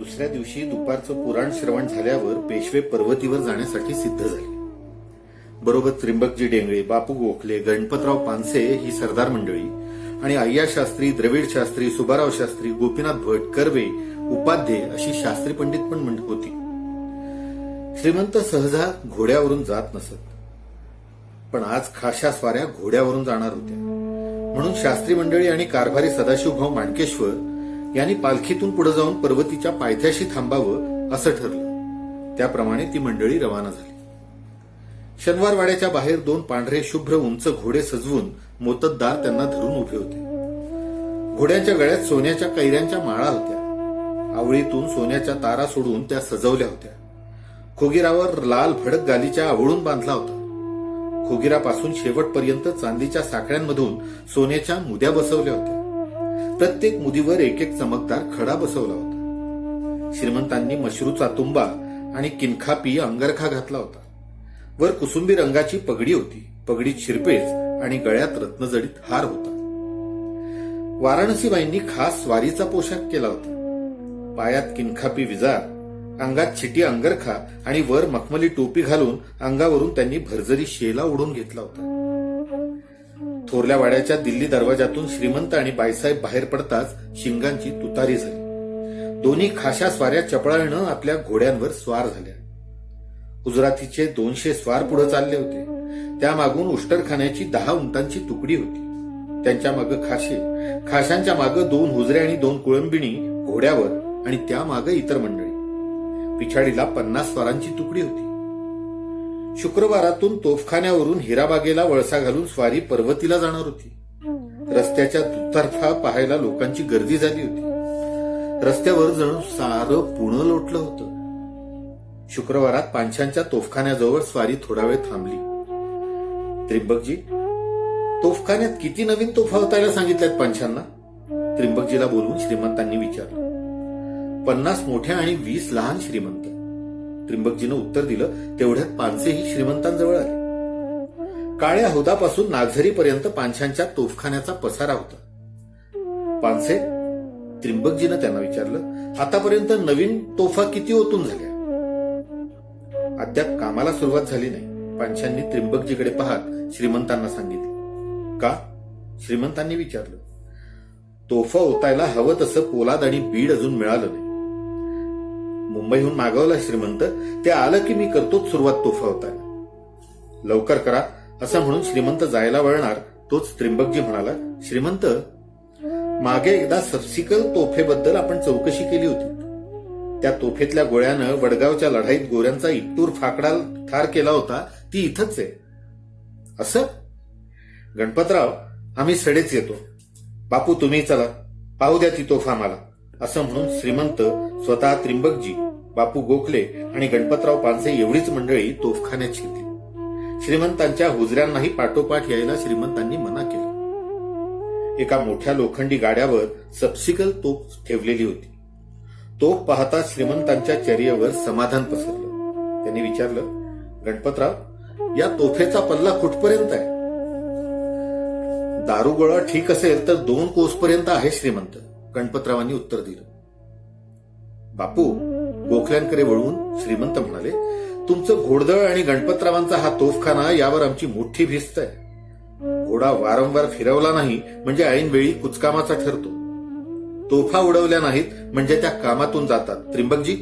दुसऱ्या दिवशी दुपारचं पुराण श्रवण झाल्यावर पेशवे पर्वतीवर जाण्यासाठी सिद्ध झाले. बरोबर त्रिंबकजी डेंगळे, बापू गोखले, गणपतराव पानसे ही सरदार मंडळी आणि अय्या शास्त्री, द्रविड शास्त्री, सुबाराव शास्त्री, गोपीनाथ भट, कर्वे, उपाध्ये अशी शास्त्री पंडित पण होती. श्रीमंत सहजा घोड्यावरून जात नसत, पण आज खाशा स्वाऱ्या घोड्यावरून जाणार होत्या. म्हणून शास्त्री मंडळी आणि कारभारी सदाशिवभाऊ माणकेश्वर यांनी पालखीतून पुढे जाऊन पर्वतीच्या पायथ्याशी थांबावं असं ठरलं. त्याप्रमाणे ती मंडळी रवाना झाली. शनिवार वाड्याच्या बाहेर दोन पांढरे शुभ्र उंच घोडे सजवून मोत्तद्दार त्यांना धरून उभे होते. घोड्यांच्या गळ्यात सोन्याच्या कैऱ्यांच्या माळा होत्या. आवळीतून सोन्याच्या तारा सोडून त्या सजवल्या होत्या. खोगीरावर लाल भडक गालीच्या आवळून बांधला होता. खोगीरापासून शेवटपर्यंत चांदीच्या साखळ्यांमधून सोन्याच्या मुद्या बसवल्या होत्या. प्रत्येक मुदीवर एक एक चमकदार खडा बसवला होता. श्रीमंतांनी मशरूचा तुंबा आणि किनखापी अंगरखा घातला होता. वर कुसुंबी रंगाची पगडी होती. पगडीत शिरपेच आणि गळ्यात रत्नजडित हार होता. वाराणसीबाईंनी खास स्वारीचा पोशाख केला होता. पायात किनखापी विजार, अंगात छिटी अंगरखा आणि वर मखमली टोपी घालून अंगावरून त्यांनी भरजरी शेला ओढून घेतला होता. थोरल्या वाड्याच्या दिल्ली दरवाजातून श्रीमंत आणि बाईसाहेब बाहेर पडताच शिंगांची तुतारी झाली. दोन्ही खाशा स्वाऱ्या चपळाळनं आपल्या घोड्यांवर स्वार झाल्या. गुजरातीचे 200 स्वार पुढे चालले होते. त्यामागून उष्टरखान्याची 10 उंटांची तुकडी होती. त्यांच्या मागं खाशे, खाशांच्या मागं 2 हुजरे आणि 2 कुळंबिणी घोड्यावर आणि त्या मागं इतर मंडळी. पिछाडीला 50 स्वारांची तुकडी होती. शुक्रवारातून तोफखान्यावरून हिराबागेला वळसा घालून स्वारी पर्वतीला जाणार होती. रस्त्याच्या दुतर्फा पाहायला लोकांची गर्दी झाली होती. रस्त्यावर जणू सारं पुणं लोटलं होतं. शुक्रवारात पांचांच्या तोफखान्याजवळ स्वारी थोडा वेळ थांबली. त्रिंबकजी, तोफखान्यात किती नवीन तोफा होतायला सांगितल्यात पांचांना? त्रिंबकजीला बोलून श्रीमंतांनी विचारलं. 50 मोठ्या आणि 20 लहान श्रीमंत. त्रिंबकजीनं उत्तर दिलं. तेवढ्यात पानसेही श्रीमंतांजवळ आले. काळ्या हौदापासून नागझरीपर्यंत पांचांच्या तोफखान्याचा पसारा होता. पानसे, त्रिंबकजीनं त्यांना विचारलं, आतापर्यंत नवीन तोफा किती ओतून झाल्या? अद्याप कामाला सुरुवात झाली नाही. पांचांनी त्रिंबकजीकडे पाहत श्रीमंतांना सांगितलं. का? श्रीमंतांनी विचारलं. तोफा ओतायला हवं तसं पोलाद आणि बीड अजून मिळालं नाही. मुंबईहून मागवलं श्रीमंत. ते आलं की मी करतोच सुरुवात तोफा होतायला. लवकर करा असं म्हणून श्रीमंत जायला वळणार तोच त्रिंबकजी म्हणाला, श्रीमंत, मागे एकदा सबसिकल तोफेबद्दल आपण चौकशी केली होती. त्या तोफेतल्या गोळ्यानं वडगावच्या लढाईत गोऱ्यांचा इट्टूर फाकडा ठार केला होता. ती इथंच आहे. असं? गणपतराव, आम्ही सडेच येतो. बापू, तुम्ही चला, पाहू द्या ती तोफ आम्हाला. असं म्हणून श्रीमंत, स्वतः त्रिंबकजी, बापू गोखले आणि गणपतराव पानसे एवढीच मंडळी तोफखान्यात शिरली. श्रीमंतांच्या हुजऱ्यांनाही पाठोपाठ यायला श्रीमंतांनी मना केलं. एका मोठ्या लोखंडी गाड्यावर सबसिकल तोफ ठेवलेली होती. तोफ पाहता श्रीमंतांच्या चर्येवर समाधान पसरलं. त्यांनी विचारलं, गणपतराव, या तोफेचा पल्ला कुठपर्यंत आहे? दारुगोळा ठीक असेल तर 2 कोसपर्यंत आहे श्रीमंत. गणपतरावांनी उत्तर दिलं. बापू, गोखल्यांकडे वळून श्रीमंत म्हणाले, तुमचं घोडदळ आणि गणपतरावांचा हा तोफखाना यावर आमची मोठी भिस्त आहे. घोडा वारंवार फिरवला नाही म्हणजे ऐनवेळी कुचकामाचा ठरतो. तोफा उडवल्या नाहीत म्हणजे त्या कामातून जातात. त्रिंबकजी,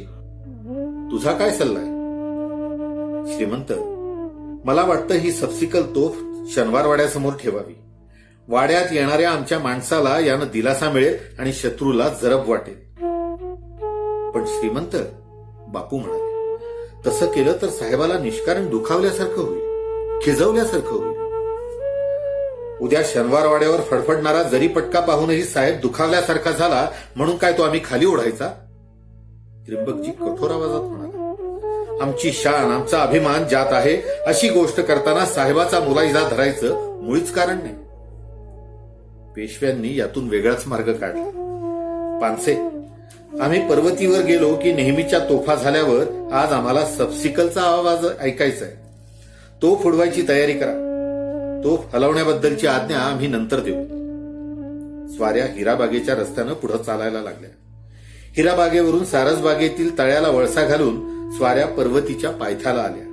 तुझा काय सल्ला आहे? श्रीमंत, मला वाटतं ही सबसिकल तोफ शनिवार वाड्यासमोर ठेवावी. वाड्यात येणाऱ्या आमच्या माणसाला यानं दिलासा मिळेल आणि शत्रूला जरब वाटेल. पण श्रीमंत, बापू म्हणाले, तसं केलं तर साहेबाला निष्कारण दुखावल्यासारखं होईल, खिजवल्यासारखं होईल. उद्या शनिवार वाड्यावर फडफडणारा जरी पटका पाहूनही साहेब दुखावल्यासारखा झाला म्हणून काय तो आम्ही खाली ओढायचा? त्रिंबकजी कठोर आवाजात म्हणाला, आमची शान, आमचा अभिमान ज्यात आहे अशी गोष्ट करताना साहेबाचा मुलाहिजा धरायचं मुळीच कारण नाही. पेशव्यांनी यातून वेगळाच मार्ग काढला. पानसे, आम्ही पर्वतीवर गेलो की नेहमीच्या तोफा झाल्यावर आज आम्हाला सबसिकलचा आवाज ऐकायचा आहे. तोफ उडवायची तयारी करा. तोफ हलवण्याबद्दलची आज्ञा आम्ही नंतर देऊ. स्वाऱ्या हिराबागेच्या रस्त्यानं पुढे चालायला लागल्या. हिराबागेवरून सारसबागेतील तळ्याला वळसा घालून स्वाऱ्या पर्वतीच्या पायथ्याला आल्या.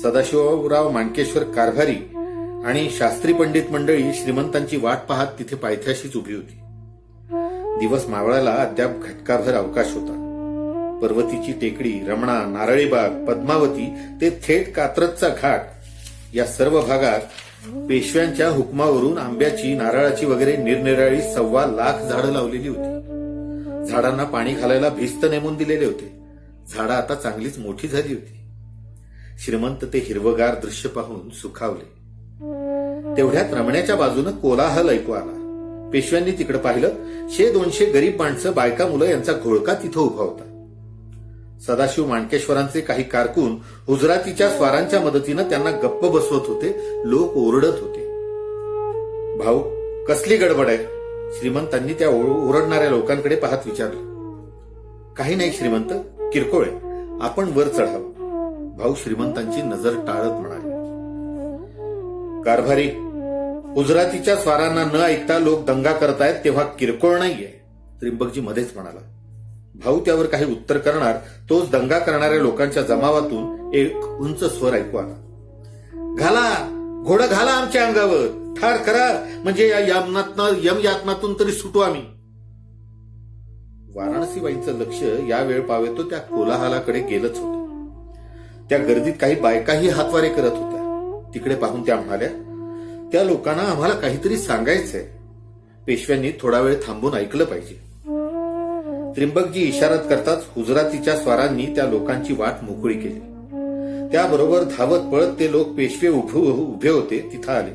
सदाशिवराव माणकेश्वर कारभारी आणि शास्त्री पंडित मंडळी श्रीमंतांची वाट पाहत तिथे पायथ्याशीच उभी होती. दिवस मावळाला अद्याप घटकाभर अवकाश होता. पर्वतीची टेकडी, रमणा, नारळीबाग, पद्मावती ते थेट कात्रजचा घाट या सर्व भागात पेशव्यांच्या हुकमावरून आंब्याची, नारळाची वगैरे निरनिराळी 1.25 लाख झाडं लावलेली होती. झाडांना पाणी घालायला भिस्त नेमून दिलेले होते. झाडं आता चांगलीच मोठी झाली होती. श्रीमंत ते हिरवगार दृश्य पाहून सुखावले. तेवढ्यात रमण्याच्या बाजूनं कोलाहल ऐकू आला. पेशव्यांनी तिकडे पाहिलं. 100-200 गरीब माणसं, बायका, मुलं यांचा घोळका तिथं उभा होता. सदाशिव माणकेश्वरांचे काही कारकून हुजरातीच्या स्वारांच्या मदतीनं त्यांना गप्प बसवत होते. लोक ओरडत होते. भाऊ, कसली गडबड आहे? श्रीमंतांनी त्या ओरडणाऱ्या लोकांकडे पाहत विचारलं. काही नाही श्रीमंत, किरकोळ आहे. आपण वर चढावं. भाऊ श्रीमंतांची नजर टाळत म्हणाले. कारभारी, गुजरातीच्या स्वारांना न ऐकता लोक दंगा करतायत तेव्हा किरकोळ नाहीये, त्रिंबकजी मध्येच म्हणाला. भाऊ त्यावर काही उत्तर करणार तोच दंगा करणाऱ्या लोकांच्या जमावातून एक उंच स्वर ऐकू आला. घाला, घोडं घाला आमच्या अंगावर, ठार करा, म्हणजे या यमयातनातून तरी सुटू आम्ही. वाराणसीबाईंचं लक्ष या वेळ पावेतो त्या कोलाहलाकडे गेलंच होतं. त्या गर्दीत काही बायकाही हातवारे करत होत्या. तिकडे पाहून त्या म्हणाल्या, त्या लोकांना आम्हाला काहीतरी सांगायचंय. पेशव्यांनी थोडा वेळ थांबून ऐकलं पाहिजे. त्रिंबकजी इशारात करताच हुजरातीच्या स्वारांनी त्या लोकांची वाट मोकळी केली. त्याबरोबर धावत पळत ते लोक पेशवे उभे होते तिथं आले.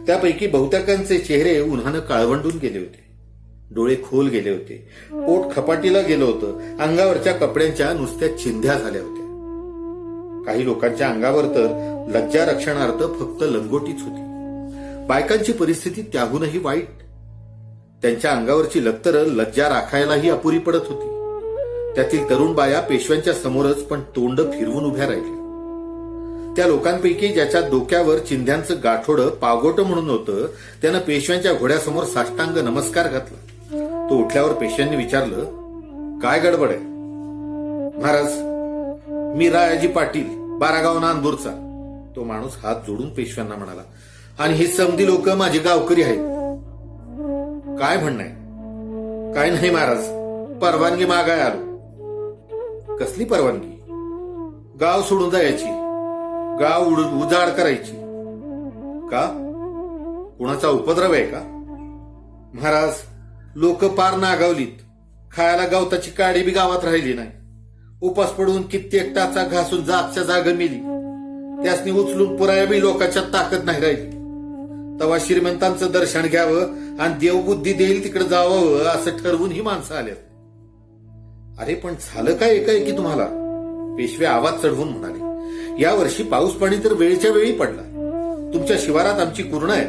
त्यापैकी बहुतेकांचे चेहरे उन्हानं काळवंडून गेले होते. डोळे खोल गेले होते. पोट खपाटीला गेलं होतं. अंगावरच्या कपड्यांच्या नुसत्या चिंध्या झाल्या होत्या. काही लोकांच्या अंगावर तर लज्जा रक्षणार्थ फक्त लंगोटीच होती. बायकांची परिस्थिती त्याहूनही वाईट. त्यांच्या अंगावरची लक्तरं लज्जा राखायलाही अपुरी पडत होती. त्यातील तरुण बाया पेशव्यांच्या समोरच पण तोंड फिरवून उभ्या राहिल्या. त्या लोकांपैकी ज्याच्या डोक्यावर चिंध्यांचं गाठोडं पागोटं म्हणून होतं त्यानं पेशव्यांच्या घोड्यासमोर साष्टांग नमस्कार घातला. तो उठल्यावर पेशव्यांनी विचारलं, काय गडबड आहे? महाराज, मी रायाजी पाटील, बारागाव नांदूरचा. तो माणूस हात जोडून पेशव्यांना म्हणाला. आणि ही समधी लोक माझे गावकरी आहेत. काय म्हणणं आहे? काय नाही महाराज, परवानगी मागाय आलो. कसली परवानगी? गाव सोडून जायची, गाव उजाड करायची. का? कुणाचा उपद्रव आहे का? महाराज, लोक पार नागावलीत. खायला गवताची काडी बी गावात राहिली नाही. उपास पडून कित्येक टाचा घासून जागच्या जाग मिली. त्यासनी उचलून पुराया बी लोकांच्या ताकद नाही राहिली. तेव्हा श्रीमंतांचं दर्शन घ्यावं आणि देवबुद्धी देईल तिकडे जावं असं ठरवून ही माणसं आल्यात. अरे पण झालं काय एकाएकी तुम्हाला? पेशवे आवाज चढवून म्हणाले. या वर्षी पाऊस पाणी तर वेळच्या वेळी पडला. तुमच्या शिवारात आमची कुरणं आहे,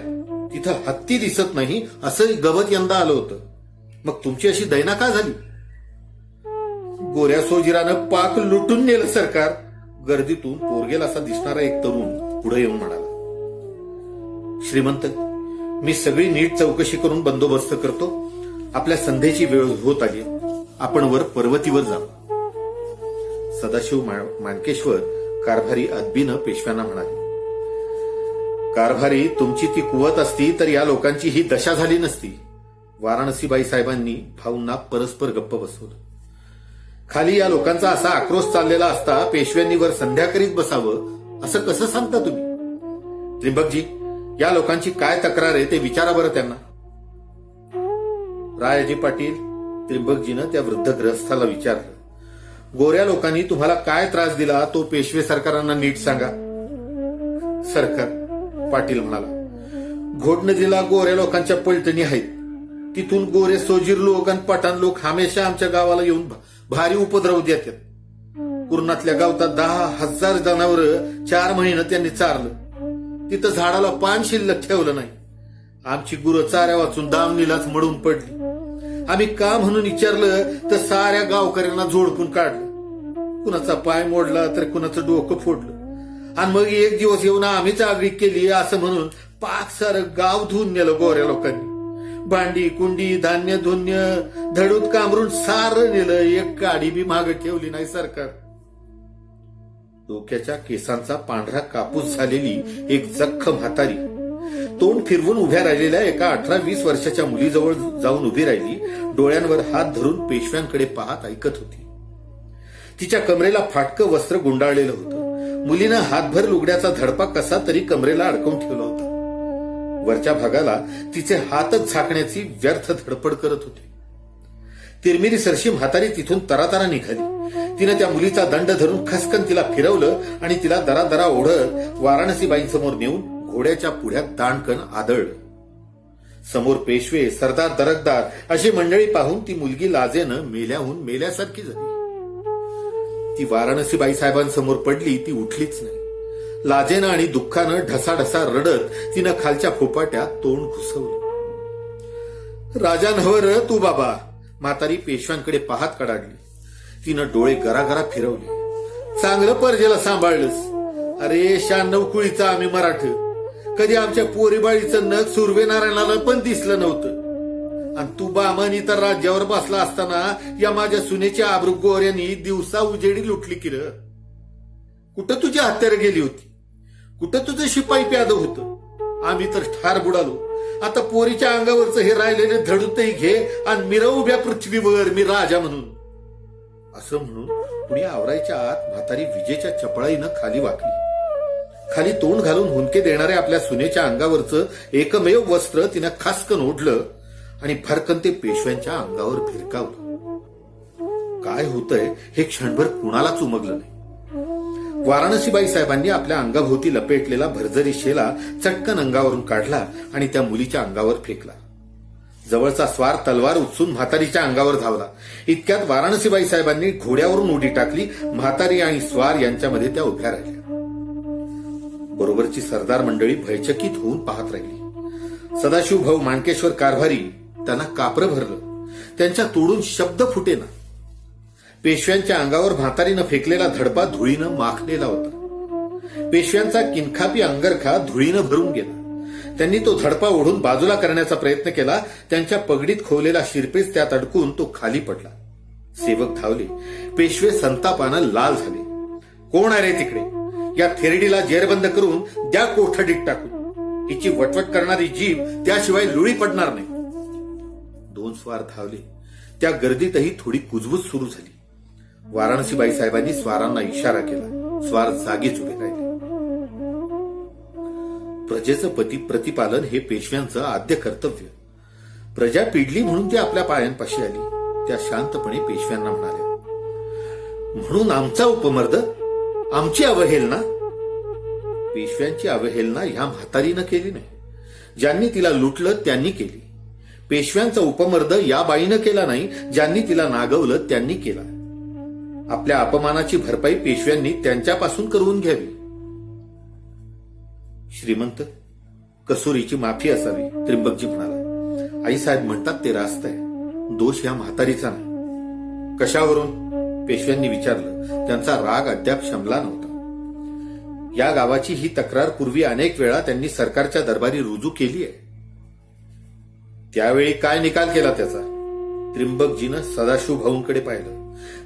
तिथं हत्ती दिसत नाही असं गवत यंदा आलं होतं. मग तुमची अशी दैना का झाली? गोऱ्या सोजिरानं पाक लुटून नेलं सरकार. गर्दीतून पोरगेल असा दिसणारा एक तरुण पुढे येऊन म्हणाला. श्रीमंत, मी सगळी नीट चौकशी करून बंदोबस्त करतो. आपल्या संध्येची वेळ होत आली. आपण वर पर्वतीवर जाऊ. सदाशिव माणकेश्वर कारभारी अदबीनं पेशव्यांना म्हणाले. कारभारी, तुमची ती कुवत असती तर या लोकांची ही दशा झाली नसती. वाराणसीबाई साहेबांनी भाऊंना परस्पर गप्प बसवलं. खाली या लोकांचा असा आक्रोश चाललेला असता पेशव्यांनी वर संध्या करीत बसावं असं कसं सांगता तुम्ही? त्रिंबकजी, या लोकांची काय तक्रार आहे ते विचारा बरं त्यांना. रायाजी पाटील, त्रिंबकजीनं त्या वृद्ध गृहस्थाला विचारलं. गोऱ्या लोकांनी तुम्हाला काय त्रास दिला तो पेशवे सरकारांना नीट सांगा. सरकार, पाटील म्हणाला, घोड नदीला गोऱ्या लोकांच्या पलटणी आहेत. तिथून गोरे सोजीर लोक आणि पठाण लोक हमेशा आमच्या गावाला येऊन भारी उपद्रव देतात. कुर्णातल्या गावतात 10,000 जनावर 4 महिने त्यांनी चारलं. तिथं झाडाला पान शिल्लक ठेवलं नाही. आमची गुरं चाऱ्या वाचून दावणीलाच मडून पडली. आम्ही का म्हणून विचारलं तर साऱ्या गावकऱ्यांना झोडपून काढलं. कुणाचा पाय मोडला तर कुणाचं डोकं फोडलं. आणि मग एक दिवस येऊन आम्हीच आगळीक केली असं म्हणून पाक सारं गाव धुवून नेलं गोऱ्या लोकांनी. भांडी कुंडी धान्य धुन्य धडूत कामरून सारं नेलं, एक काडी बी माग ठेवली नाही सरकार. डोक्याच्या केसांचा पांढरा कापूस झालेली एक जख्ख म्हातारी तोंड फिरवून उभ्या राहिलेल्या एका 18-20 वर्षाच्या मुलीजवळ जाऊन उभी राहिली. डोळ्यांवर हात धरून पेशव्यांकडे पाहत ऐकत होती. तिच्या कमरेला फाटकं वस्त्र गुंडाळलेलं होतं. मुलीनं हातभर लुगड्याचा धडपा कसा तरी कमरेला अडकवून ठेवला होता. वरच्या भागाला तिचे हातच झाकण्याची व्यर्थ धडपड करत होते. तिरमिरी सरशी म्हातारी तिथून तरातरा निघाली. तिनं त्या मुलीचा दंड धरून खसकन तिला फिरवलं आणि तिला दरादरा ओढत वाराणसीबाईंसमोर नेऊन घोड्याच्या पुढ्यात दांडकन आदळलं. समोर पेशवे, सरदार, दरकदार अशी मंडळी पाहून ती मुलगी लाजेनं मेल्याहून मेल्यासारखी झाली. ती वाराणसीबाई साहेबांसमोर पडली, ती उठलीच नाही. लाजेनं आणि दुःखानं ढसाढसा रडत तिनं खालच्या फोपाट्यात तोंड घुसवलं. राजा नव्हर तू बाबा, म्हातारी पेशव्यांकडे पाहत कडाडली. तिनं डोळे गरागरा फिरवले. चांगलं परजेला सांभाळलंस. अरे 96 कुळीचा आम्ही मराठ, कधी आमच्या पोरीबाळीचं नख सुर्वे नारायणाला पण दिसलं नव्हतं. आणि तू बामन इतर राज्यावर बसला असताना या माझ्या सुनेच्या आबरू गोऱ्यांनी दिवसा उजेडी लुटली की र. कुठं तुझी हत्यारं गेली होती, कुठं तुझं शिपाई प्याद होतं. आम्ही तर ठार बुडालो. आता पोरीच्या अंगावरचं हे राहिलेले धडूतही घे आणि मिरव उभ्या पृथ्वीवर मी राजा म्हणून. असं म्हणून कुणी आवरायच्या आत म्हातारी विजेच्या चपळाईनं खाली वाकली. खाली तोंड घालून हुंदके देणाऱ्या आपल्या सुनेच्या अंगावरचं एकमेव वस्त्र तिनं खासकन ओढलं आणि भरकन ते पेशव्यांच्या अंगावर भिरकावलं. काय होतंय हे क्षणभर कुणालाच उमगलं नाही. वाराणसीबाई साहेबांनी आपल्या अंगाभोवती लपेटलेला भरजरी शेला चटकन अंगावरून काढला आणि त्या मुलीच्या अंगावर फेकला. जवळचा स्वार तलवार उचलून म्हातारीच्या अंगावर धावला. इतक्यात वाराणसीबाई साहेबांनी घोड्यावरून उडी टाकली. म्हातारी आणि स्वार यांच्यामध्ये त्या उभ्या राहिल्या. बरोबरची सरदार मंडळी भयचकित होऊन पाहत राहिली. सदाशिव भाऊ माणकेश्वर कारभारी त्यांना कापरं भरलं. त्यांच्या तोडून शब्द फुटेना. पेशव्यांच्या अंगावर म्हातारीनं फेकलेला धडपा धुळीनं माखलेला होता. पेशव्यांचा किनखापी अंगरखा धुळीनं भरून गेला. त्यांनी तो धडपा ओढून बाजूला करण्याचा प्रयत्न केला. त्यांच्या पगडीत खोवलेला शिरपेच त्यात अडकून तो खाली पडला. सेवक धावले. पेशवे संतापानं लाल झाले. कोण आहे रे तिकडे? या थेरडीला जेरबंद करून द्या कोठडीत टाकून. हिची वटवट करणारी जीभ त्याशिवाय लुळी पडणार नाही. 2 स्वार धावले. त्या गर्दीतही थोडी कुजबूज सुरू झाली. वाराणसीबाई साहेबांनी स्वारांना इशारा केला. स्वार जागीच उभे राहिले. प्रजेचं प्रतिपालन हे पेशव्यांचं आद्य कर्तव्य. प्रजा पिडली म्हणून ती आपल्या पायांपाशी आली. त्या शांतपणे पेशव्यांना म्हणाल्या, म्हणून आमचा उपमर्द, आमची अवहेलना. पेशव्यांची अवहेलना ह्या म्हातारीनं केली नाही. ज्यांनी तिला लुटलं त्यांनी केली. पेशव्यांचा उपमर्द या बाईनं केला नाही. ज्यांनी तिला नागवलं त्यांनी केला. आपल्या अपमानाची भरपाई पेशव्यांनी त्यांच्यापासून करून घ्यावी. श्रीमंत, कसुरीची माफी असावी, त्रिंबकजी म्हणाला. आईसाहेब म्हणतात ते रास्त आहे. दोष या म्हातारीचा नाही. कशावरून? पेशव्यांनी विचारलं. त्यांचा राग अद्याप शमला नव्हता. या गावाची ही तक्रार पूर्वी अनेक वेळा त्यांनी सरकारच्या दरबारी रुजू केली आहे. त्यावेळी काय निकाल केला त्याचा? त्रिंबकजीनं सदाशिव भाऊंकडे पाहिलं.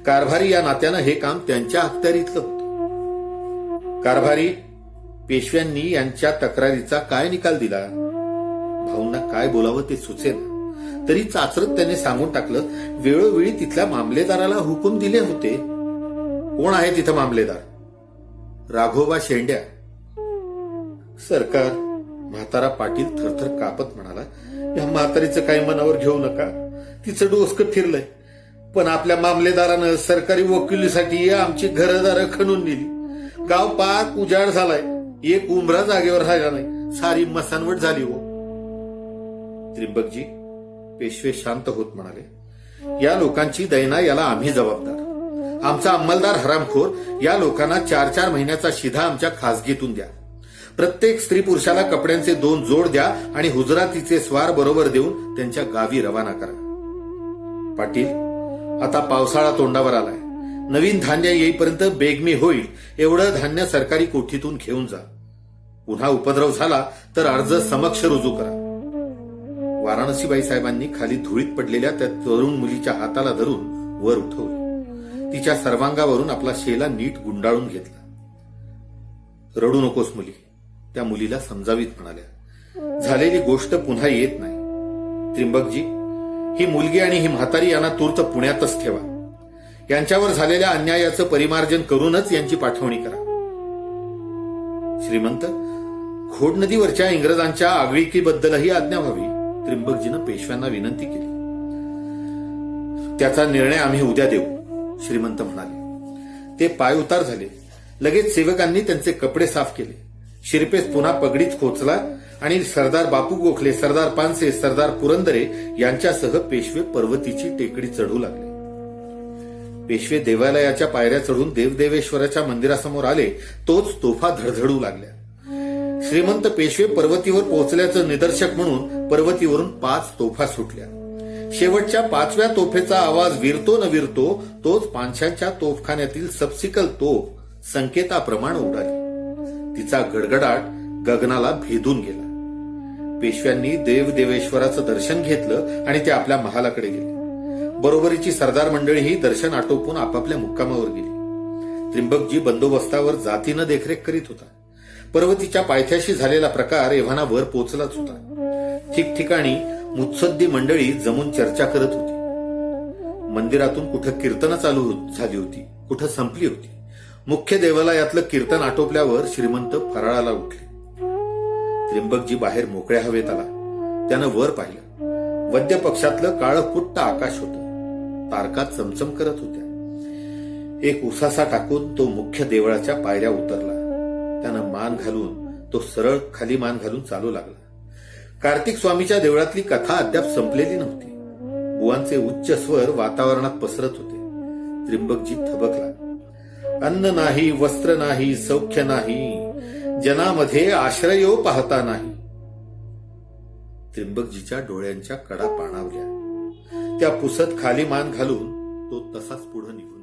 कारभारी या नात्यानं हे काम त्यांच्या अखत्यारीतलं होतं. कारभारी, पेशव्यांनी यांच्या तक्रारीचा काय निकाल दिला? भाऊंना काय बोलावं ते सुचेना. तरी चाचरत त्याने सांगून टाकलं, वेळोवेळी तिथल्या मामलेदाराला हुकूम दिले होते. कोण आहे तिथं मामलेदार? राघोबा शेंड्या. सरकार, म्हातारा पाटील थरथर कापत म्हणाला, या म्हातारीचं काही मनावर घेऊ नका. तिचं डोसकं फिरलंय. पण आपल्या मामलेदारानं सरकारी वकिलीसाठी आमची घरदारं खणून नेली. गाव पाक उजाड झालाय. एक उंबरा जागेवर राहिला नाही. सारी मसानवट झाली हो. त्रिंबकजी, पेशवे शांत होत म्हणाले, या लोकांची दैना याला आम्ही जबाबदार. आमचा अंमलदार हरामखोर या लोकांना 4-4 महिन्याचा शिधा आमच्या खासगीतून द्या. प्रत्येक स्त्री पुरुषाला कपड्यांचे 2 जोड द्या आणि हुजरातीचे स्वार बरोबर देऊन त्यांच्या गावी रवाना करा. पाटील, आता पावसाळा तोंडावर आलाय. नवीन धान्य येईपर्यंत बेगमी होईल एवढं धान्य सरकारी कोठीतून घेऊन जा. पुन्हा उपद्रव झाला तर अर्ज समक्ष रुजू करा. वाराणसीबाई साहेबांनी खाली धुळीत पडलेल्या त्या तरुण मुलीच्या हाताला धरून वर उठवले. तिच्या सर्वांगावरून आपला शेला नीट गुंडाळून घेतला. रडू नकोस मुली, त्या मुलीला समजावीत म्हणाल्या. झालेली गोष्ट पुन्हा येत नाही. त्रिंबकजी, ही मुलगी आणि ही म्हातारी यांना तूर्त पुण्यातच ठेवा. यांच्यावर झालेल्या अन्यायाचं परिमार्जन करूनच यांची पाठवणी करा. श्रीमंत, घोड नदीवरच्या इंग्रजांच्या आगळीकीबद्दलही आज्ञा व्हावी, त्रिंबकजीनं पेशव्यांना विनंती केली. त्याचा निर्णय आम्ही उद्या देऊ, श्रीमंत म्हणाले. ते पाय उतार झाले. लगेच सेवकांनी त्यांचे कपडे साफ केले. शिरपेस पुन्हा पगडीत खोचला आणि सरदार बापू गोखले, सरदार पानसे, सरदार पुरंदरे यांच्यासह पेशवे पर्वतीची टेकडी चढू लागले. पेशवे देवालयाच्या पायऱ्या चढून देवदेवेश्वराच्या मंदिरासमोर आले तोच तोफा धडधडू लागल्या. श्रीमंत पेशवे पर्वतीवर पोहोचल्याचं निदर्शक म्हणून पर्वतीवरून 5 तोफा सुटल्या. शेवटच्या 5व्या तोफेचा आवाज विरतो न विरतो तोच पानशांच्या तोफखान्यातील सबसिकल तोफ संकेताप्रमाणे उडाली. तिचा गडगडाट गगनाला भेदून गेला. पेशव्यांनी देवदेवेश्वराचं दर्शन घेतलं आणि ते आपल्या महालाकडे गेले. बरोबरीची सरदार मंडळीही दर्शन आटोपून आपापल्या मुक्कामावर गेली. त्रिंबकजी बंदोबस्तावर जातीनं देखरेख करीत होता. पर्वतीच्या पायथ्याशी झालेला प्रकार एव्हाना वर पोचलाच होता. ठिकठिकाणी मुत्सद्दी मंडळी जमून चर्चा करत होती. मंदिरातून कुठं कीर्तनं चालू झाली होती, कुठं संपली होती. मुख्य देवालयातलं कीर्तन आटोपल्यावर श्रीमंत फराळाला उठले. त्रिंबकजी बाहेर मोकळ्या हवेत आला. त्यानं वर पाहिलं. वद्य पक्षातलं काळं कुट्ट आकाश होतं. तारका चमचम करत होत्या. एक उसासा टाकून तो मुख्य देवळाच्या पायऱ्या उतरला. त्यानं मान घालून तो सरळ खाली मान घालून चालू लागला. कार्तिक स्वामीच्या देवळातली कथा अद्याप संपलेली नव्हती. बुवांचे उच्च स्वर वातावरणात पसरत होते. त्रिंबकजी थबकला. अन्न नाही, वस्त्र नाही, सौख्य नाही, जनामध्ये आश्रयो पाहता नाही. त्रिंबकजीच्या डोळ्यांच्या कडा पाणावल्या. त्या पुसत खाली मान घालून तो तसाच पुढे निघून